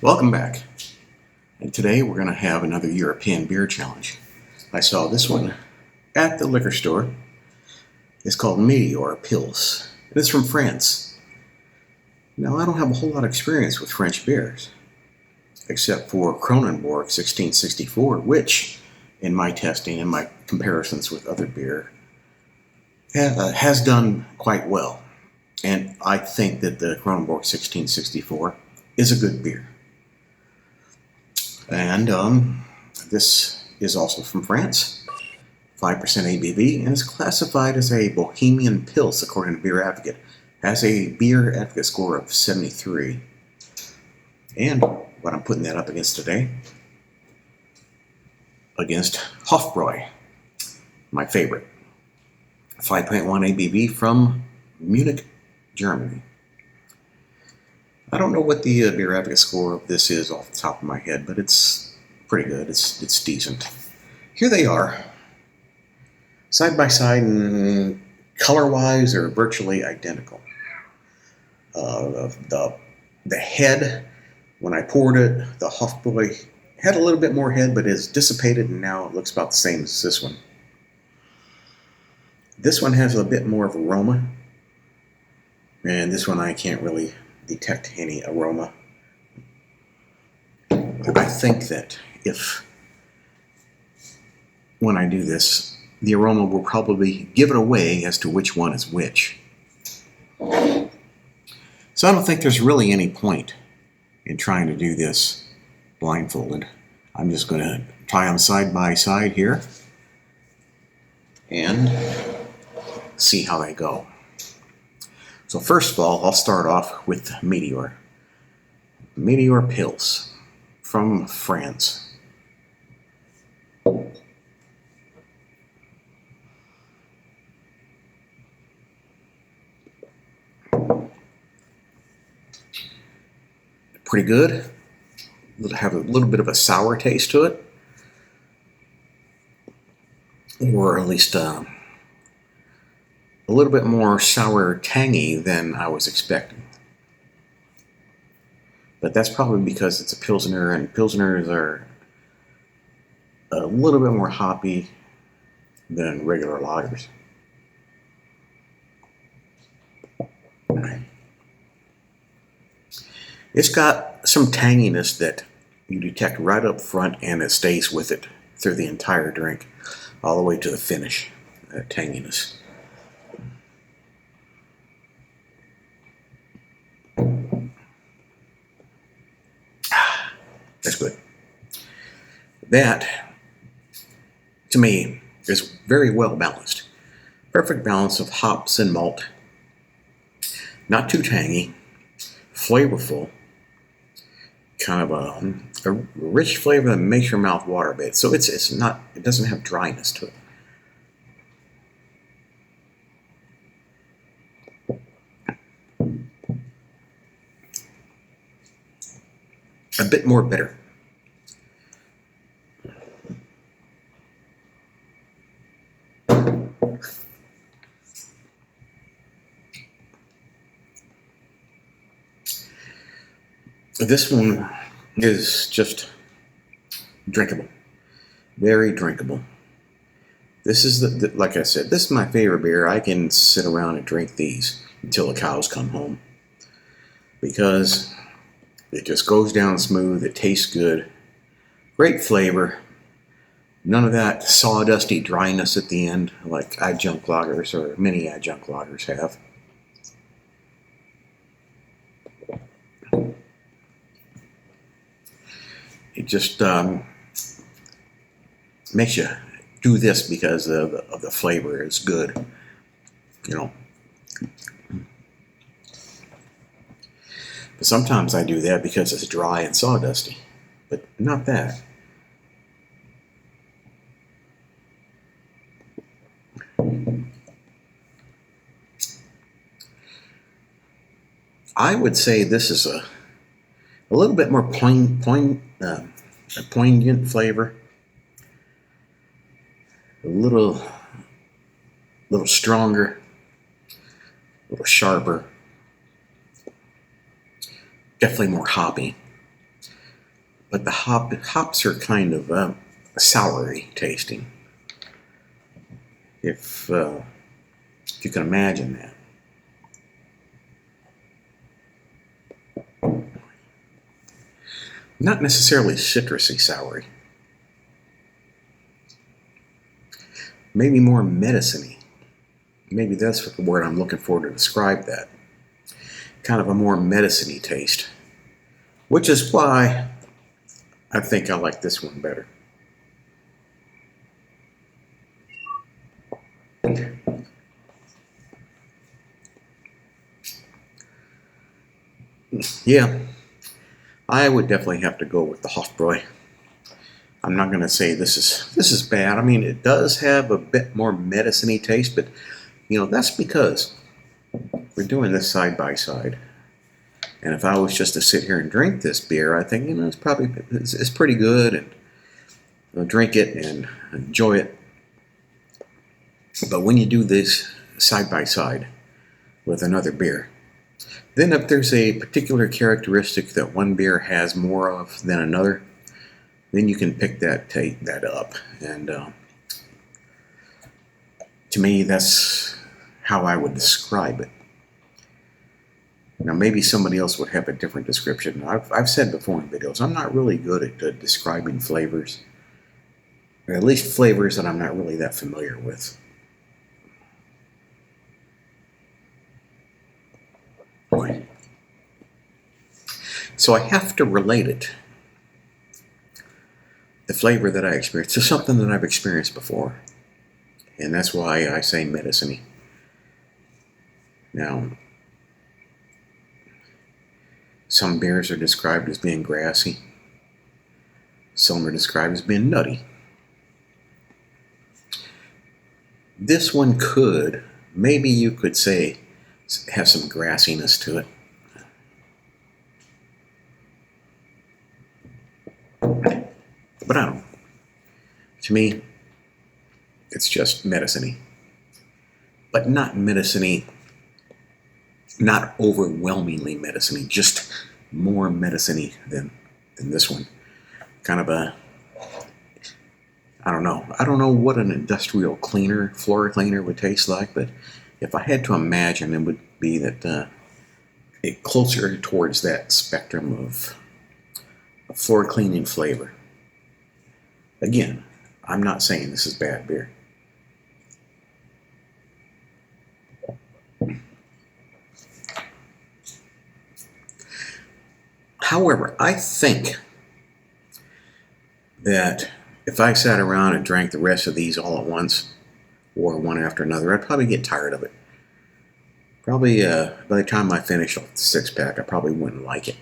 Welcome back. And today we're going to have another European beer challenge. I saw this one at the liquor store. It's called Meteor Pils. And it's from France. Now, I don't have a whole lot of experience with French beers, except for Kronenbourg 1664, which, in my testing and my comparisons with other beer, has done quite well. And I think that the Kronenbourg 1664 is a good beer. And this is also from France, 5% ABV, and is classified as a Bohemian Pils, according to Beer Advocate. Has a Beer Advocate score of 73. And what I'm putting that up against today, against Hofbräu, my favorite. 5.1 ABV from Munich, Germany. I don't know what the Beer Advocate score of this is off the top of my head, but it's pretty good. It's decent. Here they are, side by side, and color-wise are virtually identical. The head, when I poured it, the Hofbräu had a little bit more head, but is dissipated, and now it looks about the same as this one. This one has a bit more of aroma, and this one I can't really detect any aroma. I think that when I do this, the aroma will probably give it away as to which one is which. So I don't think there's really any point in trying to do this blindfolded. I'm just going to try them side by side here and see how they go. So first of all, I'll start off with Meteor. Meteor Pils from France. Pretty good. It'll have a little bit of a sour taste to it, or at least a little bit more sour tangy than I was expecting. But that's probably because it's a Pilsner, and Pilsners are a little bit more hoppy than regular lagers. It's got some tanginess that you detect right up front, and it stays with it through the entire drink, all the way to the finish, that tanginess. That's good. That, to me, is very well balanced. Perfect balance of hops and malt. Not too tangy. Flavorful. Kind of a rich flavor that makes your mouth water a bit. So it doesn't have dryness to it. A bit more bitter. This one is just drinkable. Very drinkable. This is like I said, this is my favorite beer. I can sit around and drink these until the cows come home, because it just goes down smooth. It tastes good. Great flavor. None of that sawdusty dryness at the end like adjunct lagers or many adjunct lagers have. It just makes you do this because of the flavor is good, you know. But sometimes I do that because it's dry and sawdusty, but not that. I would say this is a little bit more poignant flavor, a little stronger, a little sharper, definitely more hoppy. but the hops are kind of soury tasting, if you can imagine that. Not necessarily citrusy soury. Maybe more medicine-y. Maybe that's what the word I'm looking for to describe that. Kind of a more medicine-y taste. Which is why I think I like this one better. Yeah, I would definitely have to go with the Hofbräu. I'm not going to say this is bad. I mean, it does have a bit more medicine-y taste, but you know, that's because we're doing this side by side. And if I was just to sit here and drink this beer, I think, you know, it's pretty good, and I'll drink it and enjoy it. But when you do this side by side with another beer, then if there's a particular characteristic that one beer has more of than another, then you can pick that up. And to me, that's how I would describe it. Now, maybe somebody else would have a different description. I've said before in videos, I'm not really good at describing flavors, or at least flavors that I'm not really that familiar with. Boy. So I have to relate it, the flavor that I experienced, to something that I've experienced before. And that's why I say medicine-y. Now, some beers are described as being grassy. Some are described as being nutty. This one could, maybe you could say, have some grassiness to it. But I don't know. To me, it's just medicine-y. But not medicine-y, not overwhelmingly medicine-y, just more medicine-y than this one. Kind of a, I don't know what an industrial cleaner, floor cleaner would taste like, but if I had to imagine, it would be that it closer towards that spectrum of floor cleaning flavor. Again, I'm not saying this is bad beer. However, I think that if I sat around and drank the rest of these all at once, or one after another, I'd probably get tired of it. Probably by the time I finish off the six-pack, I probably wouldn't like it.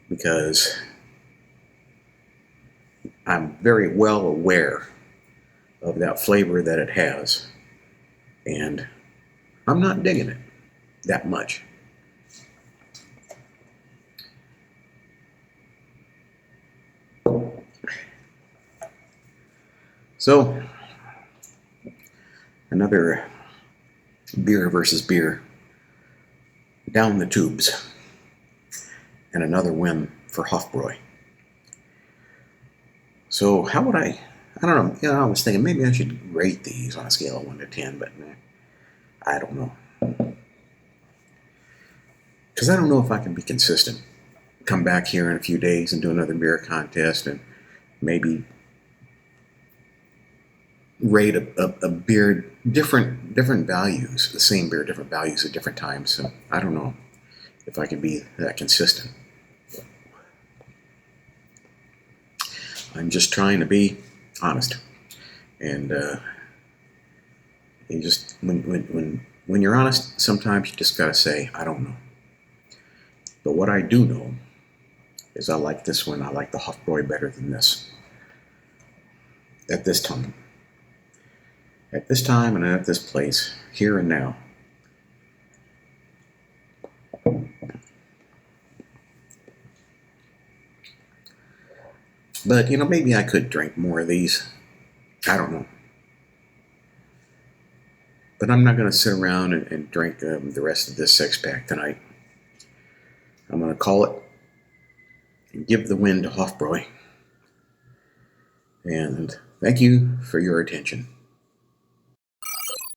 Because I'm very well aware of that flavor that it has. And I'm not digging it that much. So, another beer versus beer down the tubes. And another win for Hofbräu. So how would I don't know, you know, I was thinking maybe I should rate these on a scale of 1 to 10, but I don't know. Because I don't know if I can be consistent. Come back here in a few days and do another beer contest and maybe rate a beer different values, the same beer, different values at different times. So I don't know if I can be that consistent. I'm just trying to be honest, and you just when you're honest, sometimes you just gotta say I don't know. But what I do know is I like this one. I like the Hofbräu better than this. At this time. At this time and at this place, here and now. But, you know, maybe I could drink more of these. I don't know. But I'm not going to sit around and drink the rest of this six-pack tonight. I'm going to call it and give the win to Hofbräu. And thank you for your attention.